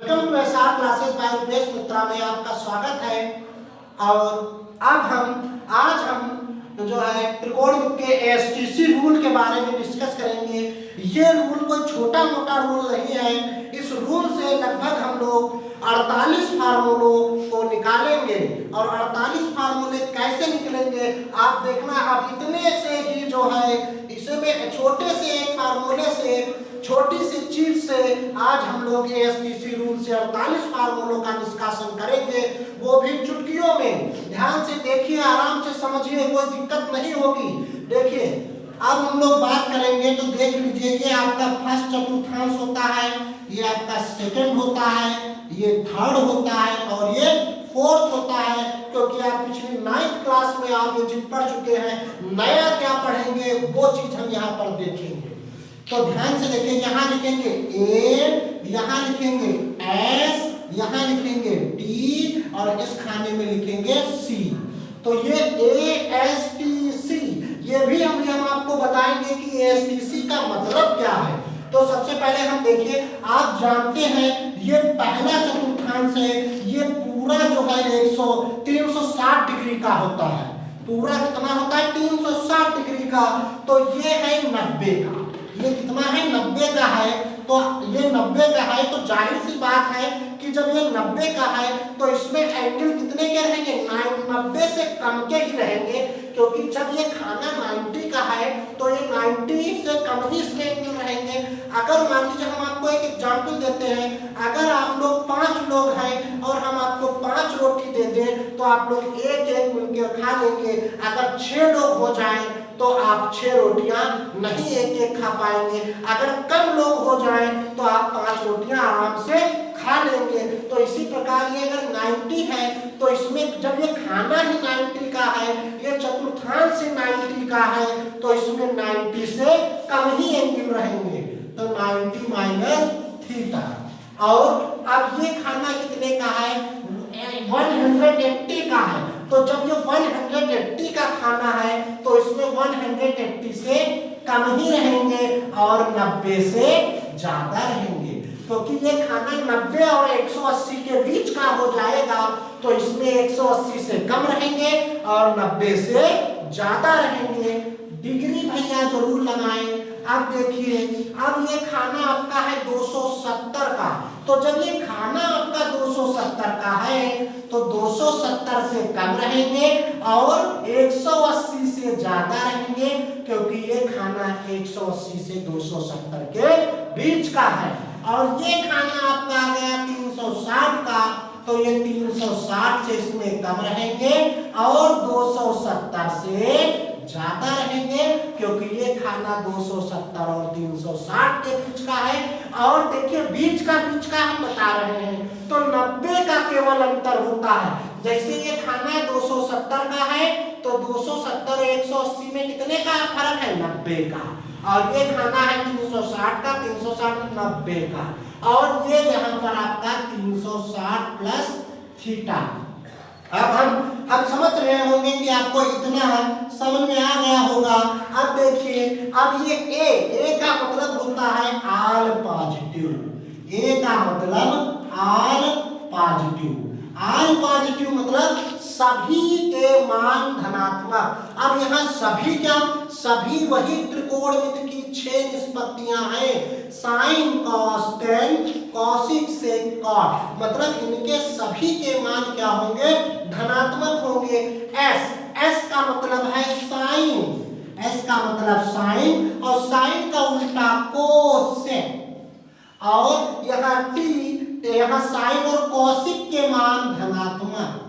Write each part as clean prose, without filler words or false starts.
Welcome to SR classes by Rupesh Mitra में आपका स्वागत है। और आज हम जो है त्रिकोणमिति के एएसटीसी रूल के बारे में डिस्कस करेंगे। ये रूल कोई छोटा मोटा रूल नहीं है। इस रूल से लगभग हम लोग 48 फार्मूलों को निकालेंगे और 48 फार्मूले कैसे निकलेंगे आप देखना। अब इतने से ही जो है इसमें छोटे से एक फार्मूले से, छोटी सी चीज से आज हम लोग एएसटीसी रूल से 48 फार्मूलों का निष्कासन करेंगे, वो भी चुटकियों में। ध्यान से देखिए, आराम से समझिए, कोई दिक्कत नहीं होगी। देखिए अब हम लोग बात करेंगे तो देख लीजिए, ये आपका फर्स्ट चतुर्थांश होता है, ये आपका सेकंड होता है, ये थर्ड होता है और ये फोर्थ होता है। क्योंकि आप पिछली 9th क्लास में आप ये चीज पढ़ चुके हैं, नया क्या पढ़ेंगे वो चीज हम यहाँ पर देखेंगे। तो ध्यान से देखिए, यहाँ लिखेंगे ए, यहाँ लिखेंगे एस, यहाँ लिखेंगे टी और इस खाने में लिखेंगे सी। तो ये ए एस टी सी, ये भी हम आपको बताएंगे कि एएसटीसी का मतलब क्या है। तो सबसे पहले हम देखिए, आप जानते हैं ये पहला चतुर्थांश है, ये पूरा जो है 360 डिग्री का होता है। पूरा कितना होता है? 360 डिग्री का। तो ये है 90 का। ये कितना है? 90 का है। तो ये 90 का है, तो जाहिर सी बात है कि जब ये 90 का है तो इसमें एंगल कितने के रहेंगे? 90 से कम के ही रहेंगे। क्योंकि जब ये खाना 90 का है तो ये 90 से कम ही इसमें एंगल रहेंगे। अगर मान लीजिए, हम आपको एक एग्जाम्पल देते हैं, अगर आप लोग 5 लोग हैं और हम आपको 5 रोटी दे दें तो आप लोग एक एक मिलकर खा लेंगे। अगर 6 लोग हो जाएं तो आप 6 रोटियां नहीं एक एक खा पाएंगे। अगर कम लोग हो जाएं तो आप 5 रोटियां आराम से खा लेंगे। तो इसी प्रकार ये अगर 90 है तो इसमें जब ये खाना ही 90 का है, ये चतुर्थांश से 90 का है, तो इसमें 90 से कम ही एंगल रहेंगे। तो 90 माइनस थीटा। और अब ये खाना कितने का है? 180 का है। तो जब ये 180 का खाना है तो इसमें 180 से कम ही रहेंगे और 90 से ज्यादा रहेंगे। क्योंकि ये खाना 90 और 180 के बीच का हो जाएगा तो इसमें 180 से कम रहेंगे और 90 से ज्यादा रहेंगे। डिग्री भैया जरूर लगाएं। अब देखिए, अब ये खाना आपका है 270 का। तो जब ये खाना आपका 270 का है तो 270 से कम रहेंगे और 180 से ज्यादा रहेंगे। क्योंकि ये खाना 180 से 270 के बीच का है। और ये खाना आपका आ गया 360 का, तो ये 360 से इसमें कम रहेंगे और 270 से ज्यादा रहेंगे। क्योंकि ये खाना 270 और 360 के बीच का है। और देखिए बीच का हम बता रहे हैं, तो 90 का केवल अंतर होता है। जैसे ये खाना 270 का है तो 270 और 180 में कितने का फर्क है? 90 का। और ये खाना है 360 का, 360 90 का। और ये यहाँ पर आपका 360 प्लस थीटा। अब हम समझ रहे होंगे कि आपको इतना समझ में आ गया होगा। अब देखिए, अब ये ए का मतलब होता है ऑल पॉजिटिव। ए का मतलब ऑल पॉजिटिव। ऑल पॉजिटिव मतलब सभी के मान धनात्मक। अब यहाँ सभी क्या? सभी वही त्रिकोणमिति की 6 निष्पत्तियां हैं। साइन, कॉस, टेन, कॉसिक, सेक, कॉट। मतलब इनके सभी के मान क्या होंगे? धनात्मक होंगे। एस का मतलब है साइन। एस का मतलब साइन और साइन का उल्टा कोसेक। और यहाँ टी, यहाँ साइन और कॉसिक के मान धनात्मक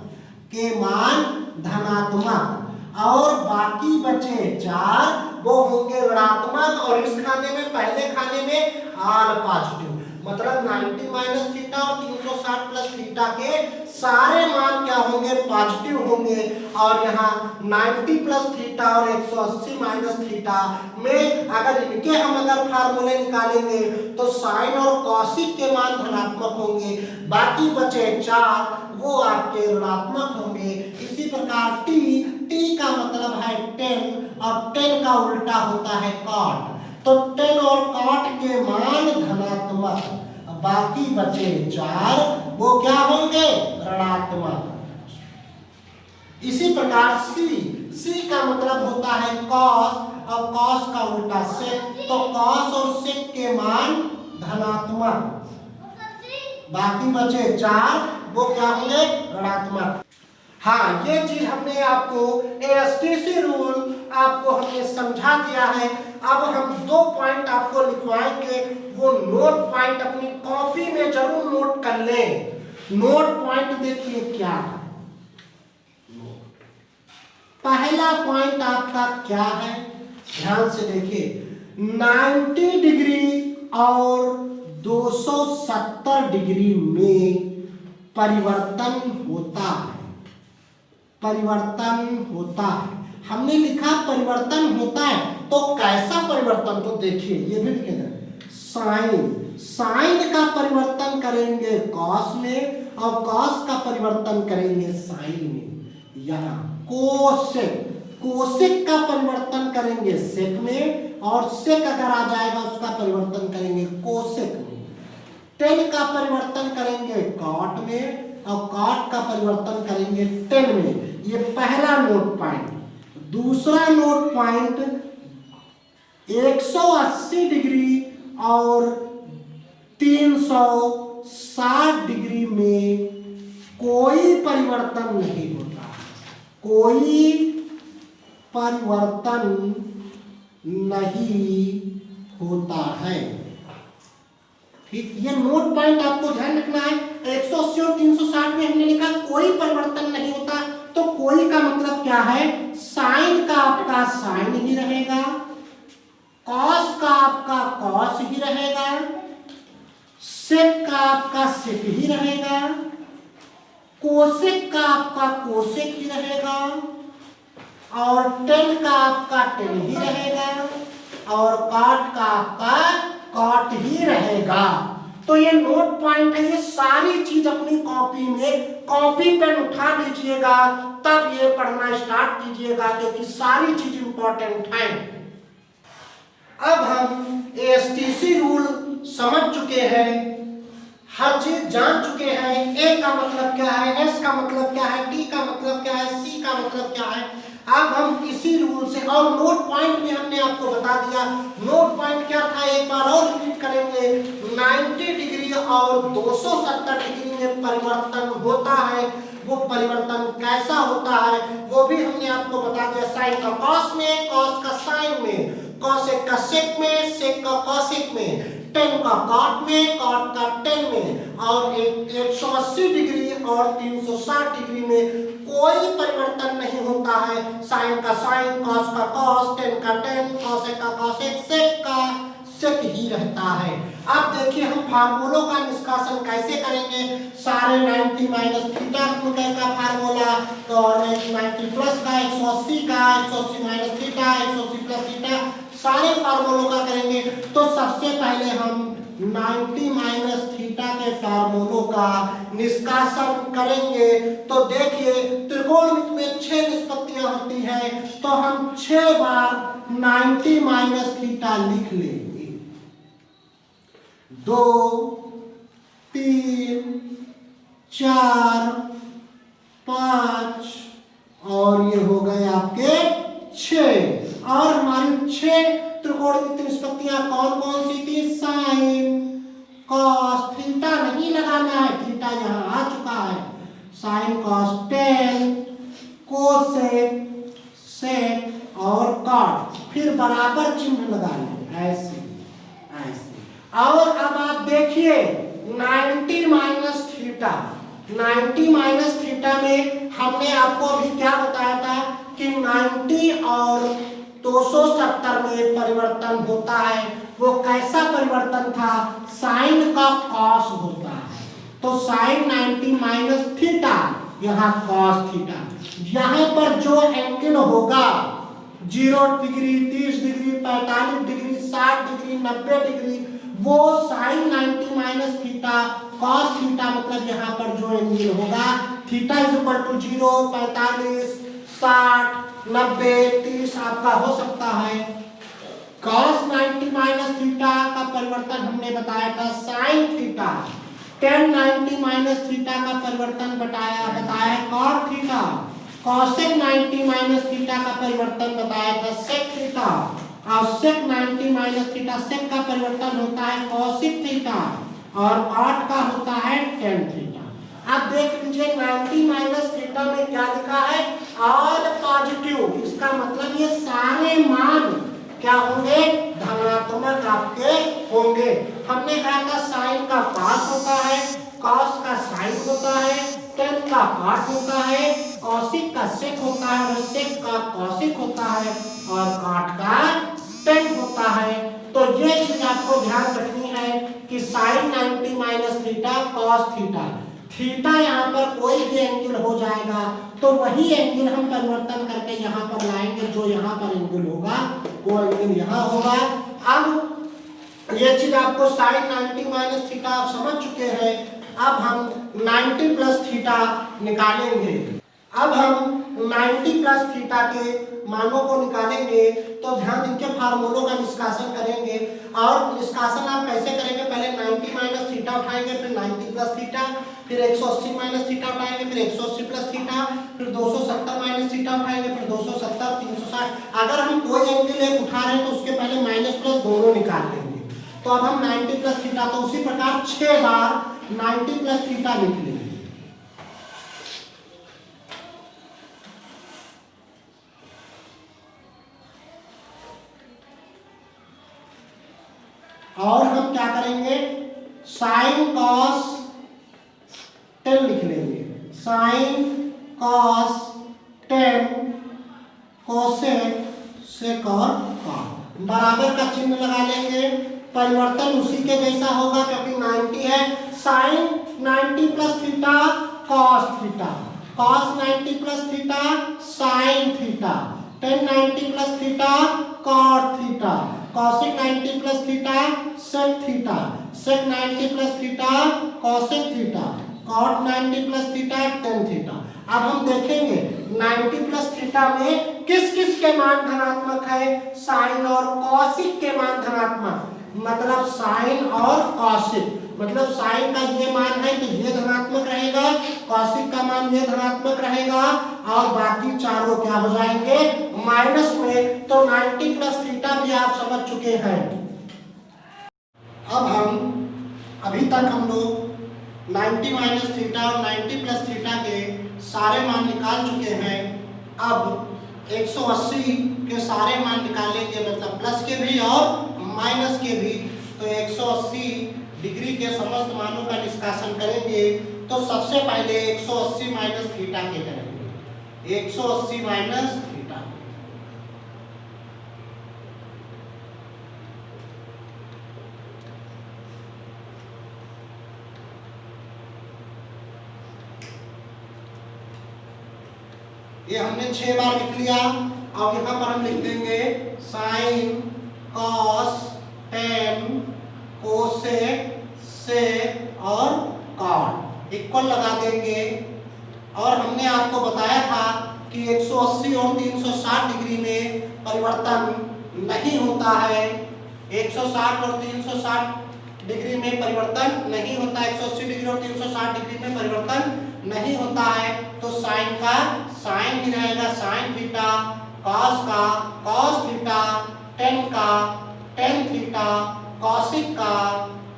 और बाकी बचे 4 वो होंगे ऋणात्मक। और इस खाने में, पहले खाने में ऑल पॉजिटिव। मतलब 90 माइनस थीटा और 360 प्लस थीटा के सारे मान क्या होंगे? पॉजिटिव होंगे। और यहाँ 90 प्लस थीटा और 180 माइनस थीटा में अगर इनके हम फार्मूले निकालेंगे तो साइन और कॉसिक के मान धनात्मक होंगे। बाकी बचे 4 वो आपके ऋणात्मक होंगे। इसी प्रकार टी का मतलब है 10 और 10 का उल्टा होता है कॉट। तो 10 और कॉट के मान धनात्मक। बाकी बचे 4 वो क्या होंगे, ऋणात्मक। इसी प्रकार सी का मतलब होता है कॉस, और कॉस का उल्टा सेक, तो कॉस और सेक के मान धनात्मक, बाकी बचे 4 वो क्या होंगे, ऋणात्मक। हाँ, ये चीज हमने आपको एएसटीसी रूल आपको हमने समझा दिया है। अब हम 2 पॉइंट आपको लिखवाएंगे, वो नोट पॉइंट अपनी कॉपी में जरूर नोट कर लें। नोट पॉइंट देखिए क्या है। पहला पॉइंट आपका क्या है, ध्यान से देखिए, 90 डिग्री और 270 डिग्री में परिवर्तन होता है, परिवर्तन होता है। हमने लिखा परिवर्तन होता है, तो कैसा परिवर्तन, तो देखिए ये भी लिखेगा, साइन का परिवर्तन करेंगे कॉस में, और कॉस का परिवर्तन करेंगे साइन में। यहाँ कोसेक का परिवर्तन करेंगे सेक में, और सेक अगर आ जाएगा उसका परिवर्तन करेंगे कोसेक में। टेन का परिवर्तन करेंगे कॉट में, और कॉट का परिवर्तन करेंगे टेन में। ये पहला नोट पॉइंट। दूसरा नोट पॉइंट, 180 डिग्री और 360 डिग्री में कोई परिवर्तन नहीं होता, कोई परिवर्तन नहीं होता है। ठीक, ये नोट पॉइंट आपको ध्यान रखना है। 180 और 360 में हमने लिखा कोई परिवर्तन नहीं होता, तो कोई का मतलब क्या है, साइन का आपका साइन ही रहेगा, कॉस का आपका कॉस ही रहेगा, सेक का आपका सेक ही रहेगा, कोसेक का आपका कोसेक ही रहेगा, और टेन का आपका टेन ही रहेगा, और कॉट का आपका कॉट ही रहेगा। तो ये नोट पॉइंट है, ये सारी चीज अपनी कॉपी में कॉपी पेन उठा लीजिएगा, तब ये पढ़ना स्टार्ट कीजिएगा, क्योंकि सारी चीज इंपॉर्टेंट है। अब हम एएसटीसी रूल समझ चुके हैं, हर चीज जान चुके हैं। ए का मतलब क्या है, एस का मतलब क्या है, टी का मतलब क्या है, सी का मतलब क्या है। अब हम इसी रूल से, और नोट पॉइंट भी हमने आपको बता दिया। नोट पॉइंट क्या था, एक बार और रिपीट करेंगे। 90 डिग्री और 270 डिग्री में परिवर्तन होता है, वो परिवर्तन कैसा होता है वो भी हमने आपको बता दिया। साइन का कॉस में, कॉस का साइन में, कॉसेक का सेक में, सेक का कॉसेक में, टेन का कॉट में, कॉट का टेन में, और 180 डिग्री और 360 डिग्री में कोई परिवर्तन नहीं होता है। साइन का साइन, कॉस का कॉस, टेन का टेन, कॉसेक का कॉसेक, सेक का सेक ही रहता है। अब देखिए हम फार्मूलों का निष्कासन कैसे करेंगे। सारे 90 माइनस थीटा का फार्मूला, और 90 प्लस का, 180 का, 180 माइनस थीटा, 180 प्लस थीटा, सारे फार्मूलों का करेंगे। तो सबसे पहले हम 90 माइनस थीटा के फार्मूलों का निष्कासन करेंगे। तो देखिए त्रिकोणमिति में 6 निष्पत्तियां होती हैं, तो हम 6 बार 90 माइनस थीटा लिख लेंगे। 2 3 4 5 और ये हो गए आपके 6। और हमारी 6 त्रिकोणमिति निष्पत्तियां कौन कौन सी थी, साइन, कॉस, थीटा नहीं लगाना है, थीटा यहाँ आ चुका है, sign cos tan, cosec, sec और कॉट, फिर बराबर चिन्ह लगा लें ऐसे ऐसे। और अब आप देखिए 90 माइनस थीटा, 90 माइनस थीटा में हमने आपको अभी क्या बताया था कि 90 और 270 में परिवर्तन होता है। वो कैसा परिवर्तन था, साइन का कॉस होता है, तो साइन 90 माइनस थीटा, यहाँ कॉस थीटा। यहाँ पर जो एंगल होगा 0 degree, 30 degree, 45 degree, 60 degree, 90 degree, वो sine 90 minus theta cos theta, मतलब यहाँ पर जो एंगल होगा थीटा इज इक्वल टू 0, 45, 60, 90, 30 आपका हो सकता है। cos 90 माइनस थीटा का परिवर्तन हमने बताया था sin theta, tan 90 minus theta का परिवर्तन बताया है cot theta, cosec 90 minus theta का परिवर्तन बताया था sec थीटा, और sec 90 माइनस थीटा sec का परिवर्तन होता है cosic थीटा, और cot का होता है tan थीटा। अब देख लीजिए 90 माइनस थीटा में क्या लिखा है, ऑल पॉजिटिव, इसका मतलब ये सारे मान क्या होंगे, धनात्मक आपके होंगे। हमने कहा था साइन का cos होता है, cos का साइन होता है, tan का cot होता है, cosic का sec होता है, और sec का cosic होता है, और cot का tan होता है। तो ये चीज आपको ध्यान रखनी है कि sin 90 minus theta cos theta, theta यहाँ पर कोई भी एंगल हो जाएगा तो वही एंगल हम परिवर्तन करके यहाँ पर लाएंगे, जो यहाँ पर एंगल होगा वो एंगल यहाँ होगा। अब ये चीज आपको sin 90 माइनस थीटा आप समझ चुके हैं। अब हम 90 प्लस थीटा निकालेंगे। अब हम 90 प्लस थीटा के मानों को निकालेंगे तो ध्यान इनके फार्मूलों का निष्कासन करेंगे। और निष्कासन आप कैसे करेंगे, पहले 90 माइनस थीटा उठाएंगे, फिर 90 प्लस थीटा, फिर 180 माइनस थीटा उठाएंगे, फिर 180 प्लस थीटा, फिर 270 माइनस थीटा उठाएंगे, फिर 270, 360। अगर हम कोई एंगल एक उठा रहे हैं तो उसके पहले माइनस प्लस दोनों निकाल लेंगे। तो अब हम 90 प्लस थीटा, तो उसी प्रकार 6 बार 90 प्लस थीटा लिख लेंगे। और हम क्या करेंगे, साइन कॉस टेन लिख लेंगे, sine cos tan cosec sec और कॉट, बराबर का चिन्ह लगा लेंगे। परिवर्तन उसी के जैसा होगा क्योंकि 90 है, sine 90 plus theta cos theta, cos 90 plus theta sine theta, tan 90 plus theta cot theta, cosec 90 plus theta sec theta, sec 90 plus theta cosec theta, cot 90 plus theta tan theta. अब हम देखेंगे 90 प्लस थीटा में किस किस के मान धनात्मक है, साइन और cosic के मान धनात्मक, मतलब साइन और cosic, मतलब साइन का ये मान है तो ये धनात्मक रहेगा, cosic का मान ये धनात्मक रहेगा, और बाकी चारों क्या हो जाएंगे माइनस में। तो 90 प्लस थीटा भी आप समझ चुके हैं। अब अभी तक हम लोग 90 माइनस थीटा और 90 प्लस थीटा के सारे मान निकाल चुके हैं। अब 180 के सारे मान निकालेंगे, मतलब प्लस के भी और माइनस के भी। तो 180 डिग्री के समस्त मानों का निष्कासन करेंगे। तो सबसे पहले 180 माइनस थीटा के करेंगे, 180 माइनस थीटा, ये हमने 6 बार लिख लिया। अब यहाँ पर हम लिख देंगे sine cos tan cosec sec और कॉट, इक्वल लगा देंगे। और हमने आपको बताया था कि 180 और 360 डिग्री में परिवर्तन नहीं होता है, 160 और 360 डिग्री में परिवर्तन नहीं होता, 180 डिग्री और 360 डिग्री में परिवर्तन नहीं होता है। तो साइन का साइन ही रहेगा साइन थीटा, कॉस का कॉस थीटा, टेन का टेन थीटा, कॉसिक का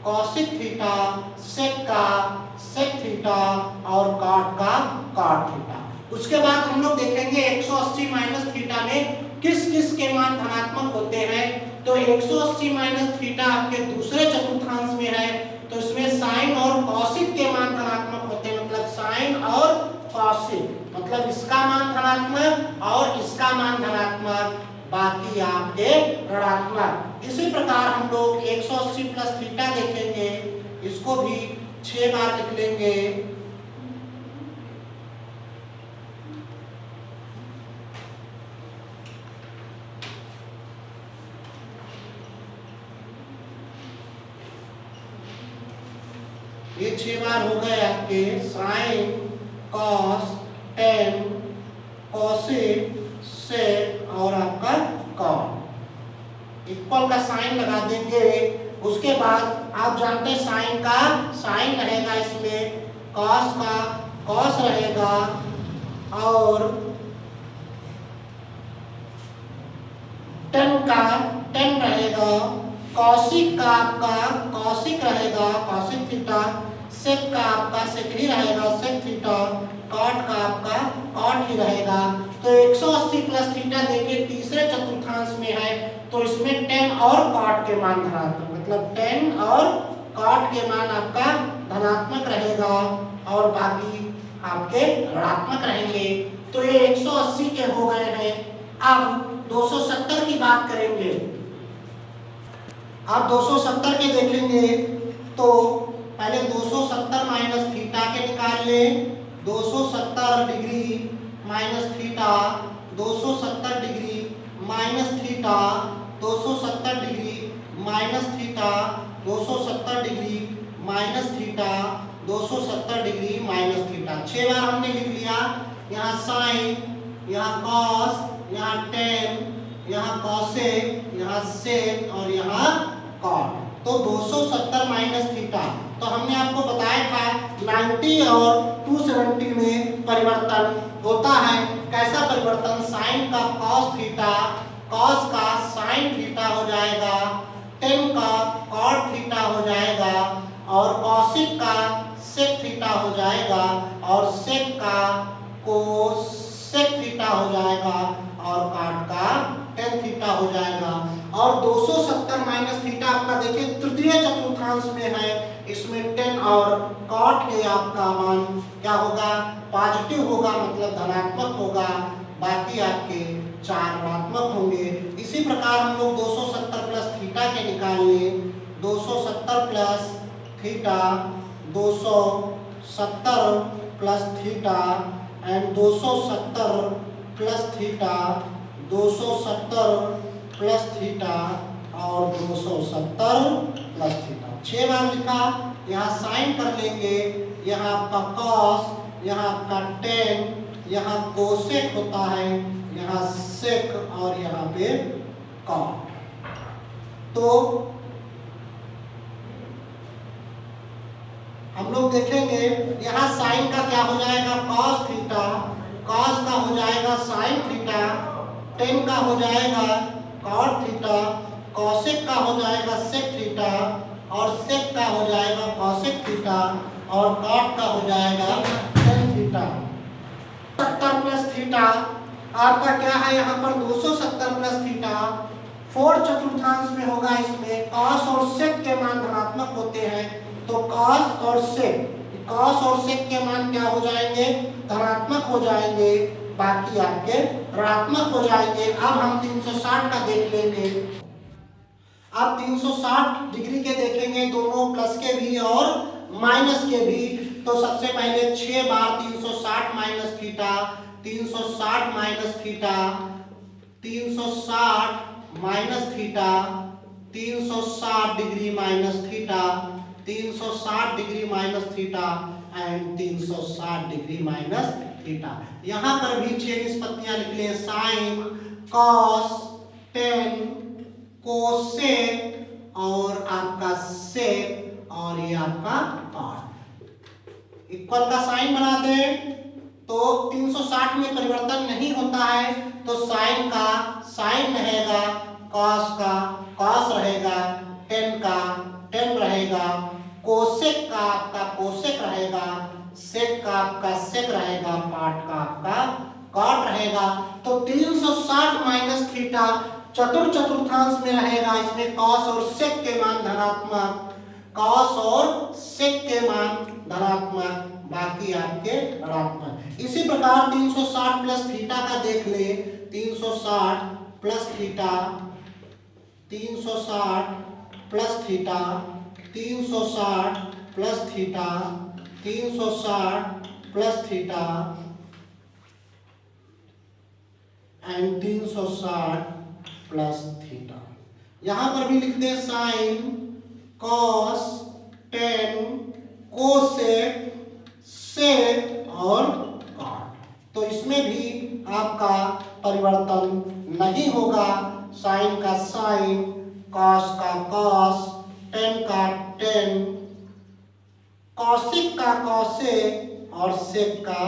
कॉसिक थीटा, सेक का सेक थीटा, और कॉट का कॉट थीटा। उसके बाद हम लोग देखेंगे 180 माइनस थीटा में किस किस के मान धनात्मक होते हैं। तो 180 माइनस थीटा आपके दूसरे चतुर्थांश में है, तो इसमें साइन और कॉसिक के मान धनात्मक होते हैं, मतलब साइन और कॉसिक, मतलब इसका मान धनात्मक और इसका मान धनात्मक, बाकी आपके ऋणात्मक। इसी प्रकार हम लोग 180 प्लस थीटा देखेंगे, इसको भी 6 बार लिख लेंगे। ये 6 बार हो गए आपके sine cos tan cosec sec और आपका कॉट। इक्वल का साइन लगा देंगे। उसके बाद आप जानते हैं साइन का साइन रहेगा, इसमें कॉस का कॉस रहेगा और टेन का टेन रहेगा, कॉसिक का आपका कॉसिक रहेगा कॉसिक थीटा, सेक का आपका सेक ही रहेगा सेक थीटा, कॉट का आपका कॉट ही रहेगा। तो 180 प्लस थीटा देखिए तीसरे चतुर्थांश में है, तो इसमें टेन और कॉट के मान धनात्मक, मतलब टेन और कॉट के मान आपका धनात्मक रहेगा और बाकी आपके ऋणात्मक रहेंगे। तो ये 180 के हो गए हैं। अब 270 की बात करेंगे। आप 270 के देखेंगे तो पहले 270 माइनस थीटा के निकाल लें। 270 degree minus theta, 270 degree minus theta, 270 degree minus theta, 270 degree minus theta, 270 degree minus theta. 6 बार हमने लिख लिया। यहाँ साइन, यहाँ कॉस, यहाँ टेन, यहाँ कॉसेक, यहाँ सेक और यहाँ कॉट। तो 270 माइनस थीटा, तो हमने आपको बताया था 90 और 270 में परिवर्तन होता है। कैसा परिवर्तन? साइन का कॉस थीटा, कॉस का साइन थीटा हो जाएगा, टेन का कॉट थीटा हो जाएगा और कॉसिक का सेक थीटा हो जाएगा और सेक का कोसेक थीटा हो जाएगा और कॉट का टेन थीटा हो जाएगा। और 270 माइनस थीटा आपका देखिए तृतीय चतुर्थांश में है, इसमें टेन और कॉट के आपका मान क्या होगा? पॉजिटिव होगा, मतलब धनात्मक होगा, बाकी आपके चार ऋणात्मक होंगे। इसी प्रकार हम लोग 270 प्लस थीटा के निकाल लें। 270 plus theta, 270 plus theta and 270 plus theta, 270 plus theta और 270 प्लस थीटा। 6 बार लिखा। यहाँ साइन कर लेंगे, यहाँ आपका कॉस, यहाँ आपका टेन, यहाँ कोसेक होता है, यहाँ सेक और यहाँ पे कॉट। तो हम लोग देखेंगे यहाँ साइन का क्या हो जाएगा? कॉस थीटा, कॉस का हो जाएगा साइन थीटा, टेन का हो जाएगा कॉट थीटा, कॉसेक का हो जाएगा सेक थीटा और सेक का हो जाएगा कॉसेक थीटा और कॉट का हो जाएगा टेन थीटा। 70 प्लस थीटा आपका क्या है? यहाँ पर 270 प्लस थीटा 4 चतुर्थांश में होगा। इसमें कॉस और सेक के मान धनात्मक होते हैं, तो कॉस और सेक के मान क्या हो जाएंगे? धनात्मक हो जाएंगे, बाकी आपके ऋणात्मक हो जाएंगे। अब हम 360 का देख लेंगे। अब 360 डिग्री के देखेंगे, दोनों प्लस के भी और माइनस के भी। तो सबसे पहले 6 बार 360 minus theta, 360 minus theta, 360 minus theta, 360 degree minus theta, 360 degree minus theta and 360 degree minus theta. यहाँ पर भी 6 निष्पत्तियां लिख लें। साइन, कॉस, टेन, कोसेक और आपका सेक और ये आपका कॉट। इक्वल का साइन बना दें तो 360 में परिवर्तन नहीं होता है, तो साइन का साइन रहेगा, कॉस का कॉस रहेगा, टेन का टेन रहेगा, कोसेक का आपका कोसेक रहेगा, सेक का आपका सेक रहेगा, कॉट का आपका कॉट रहेगा। तो 360 माइनस थीटा चतुर्थांश में रहेगा। इसमें कॉस और सेक के मान धनात्मक, कॉस और सेक के मान धनात्मक, बाकी आपके ऋणात्मक। इसी प्रकार 360 प्लस थीटा का देख ले। 360 plus theta, 360 plus theta, 360 plus theta, 360 plus theta and 360 plus theta. यहां पर भी लिख दे sign, cos, tan, cosec, sec और कॉट। तो इसमें भी आपका परिवर्तन नहीं होगा। साइन का साइन, कॉस का कॉस, टेन का टेन, कौशिक का कौसे और सेक का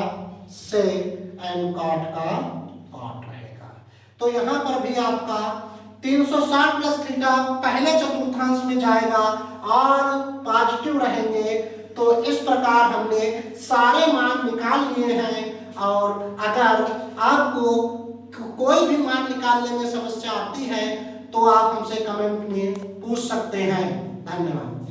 सेक एंड कॉट का कॉट रहेगा। तो यहाँ पर भी आपका 360 प्लस थीटा पहले चतुर्थांश में जाएगा और पॉजिटिव रहेंगे। तो इस प्रकार हमने सारे मान निकाल लिए हैं और अगर आपको कोई भी मान निकालने में समस्या आती है तो आप हमसे कमेंट में पूछ सकते हैं। धन्यवाद।